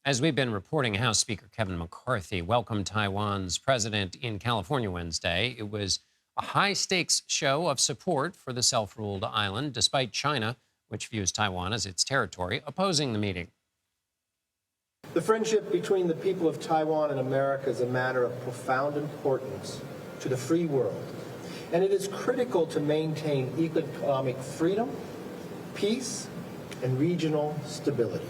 As we've been reporting, House Speaker Kevin McCarthy welcomed Taiwan's president in California Wednesday. It was a high-stakes show of support for the self-ruled island, despite China, which views Taiwan as its territory, opposing the meeting. The friendship between the people of Taiwan and America is a matter of profound importance to the free world, and it is critical to maintain economic freedom, peace, and regional stability.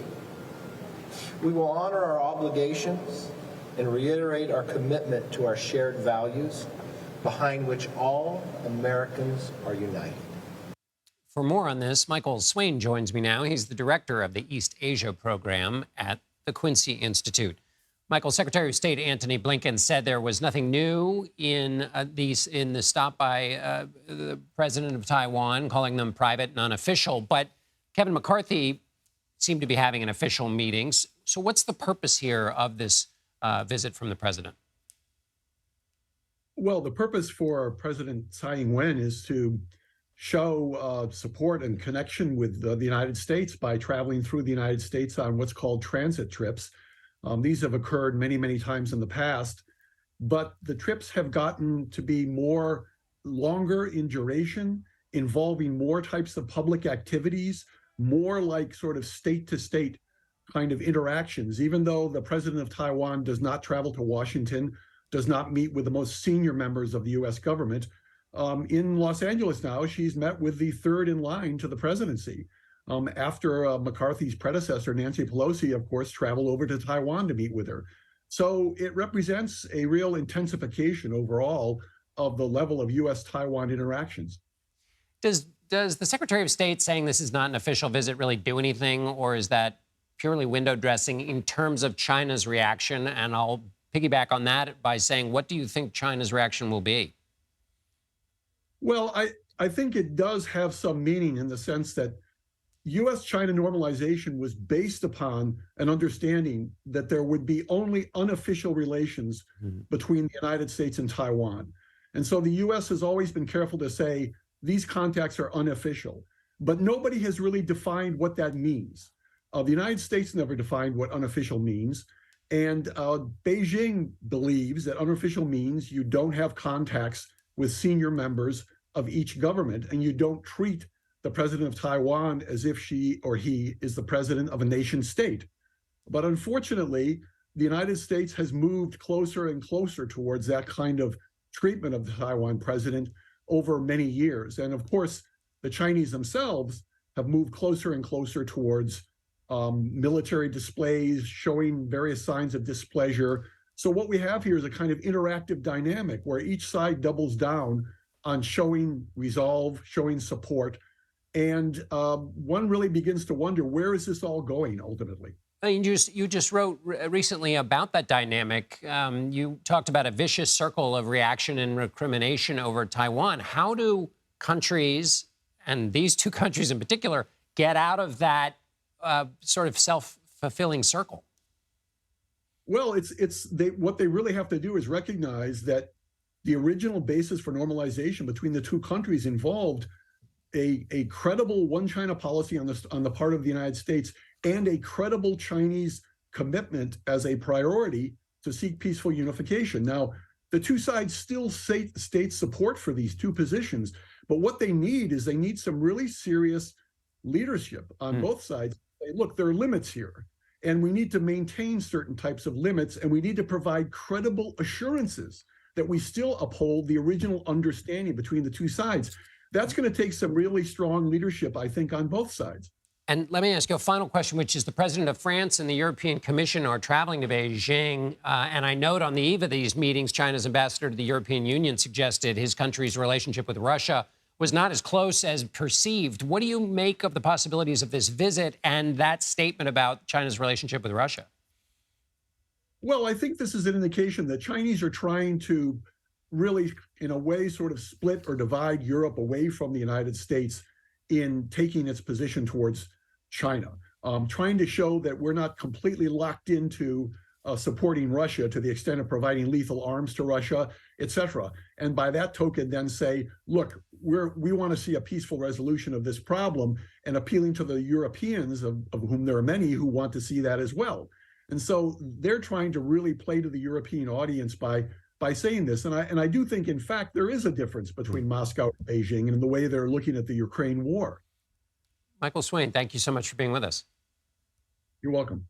We will honor our obligations and reiterate our commitment to our shared values, behind which all Americans are united. For more on this, Michael Swaine joins me now. He's the director of the East Asia program at the Quincy Institute. Michael, Secretary of State Antony Blinken said there was nothing new in the stop by the president of Taiwan, calling them private and unofficial. But Kevin McCarthy seemed to be having an official meeting. So what's the purpose here of this visit from the president? Well, the purpose for President Tsai Ing-wen is to show support and connection with the United States by traveling through the United States on what's called transit trips. These have occurred many, many times in the past, but the trips have gotten to be more longer in duration, involving more types of public activities, more like sort of state-to-state kind of interactions. Even though the president of Taiwan does not travel to Washington, does not meet with the most senior members of the U.S. government, in Los Angeles now, she's met with the third in line to the presidency. After McCarthy's predecessor, Nancy Pelosi, of course, traveled over to Taiwan to meet with her. So it represents a real intensification overall of the level of U.S.-Taiwan interactions. Does the Secretary of State saying this is not an official visit really do anything, or is that purely window dressing in terms of China's reaction? And I'll piggyback on that by saying, what do you think China's reaction will be? Well, I think it does have some meaning in the sense that U.S.-China normalization was based upon an understanding that there would be only unofficial relations between the United States and Taiwan. And so the U.S. has always been careful to say these contacts are unofficial, but nobody has really defined what that means. The United States never defined what unofficial means. And Beijing believes that unofficial means you don't have contacts with senior members of each government, and you don't treat the president of Taiwan as if she or he is the president of a nation state. But unfortunately, the United States has moved closer and closer towards that kind of treatment of the Taiwan president over many years. And of course, the Chinese themselves have moved closer and closer towards military displays, showing various signs of displeasure. So what we have here is a kind of interactive dynamic where each side doubles down on showing resolve, showing support. And one really begins to wonder, where is this all going ultimately? You just wrote recently about that dynamic. You talked about a vicious circle of reaction and recrimination over Taiwan. How do countries, and these two countries in particular, get out of that sort of self-fulfilling circle? Well, what they really have to do is recognize that the original basis for normalization between the two countries involved a credible one China policy on the part of the United States and a credible Chinese commitment as a priority to seek peaceful unification. Now, the two sides still state support for these two positions, but what they need is some really serious leadership on both sides. Say, look, there are limits here, and we need to maintain certain types of limits, and we need to provide credible assurances that we still uphold the original understanding between the two sides. That's going to take some really strong leadership, I think, on both sides. And let me ask you a final question, which is the president of France and the European Commission are traveling to Beijing. And I note on the eve of these meetings, China's ambassador to the European Union suggested his country's relationship with Russia was not as close as perceived. What do you make of the possibilities of this visit and that statement about China's relationship with Russia? Well, I think this is an indication that Chinese are trying to really, in a way, sort of split or divide Europe away from the United States in taking its position towards China, trying to show that we're not completely locked into supporting Russia to the extent of providing lethal arms to Russia, et cetera. And by that token, then say, look, we want to see a peaceful resolution of this problem, and appealing to the Europeans, of whom there are many who want to see that as well. And so they're trying to really play to the European audience by saying this. And I do think, in fact, there is a difference between Moscow and Beijing and the way they're looking at the Ukraine war. Michael Swain, thank you so much for being with us. You're welcome.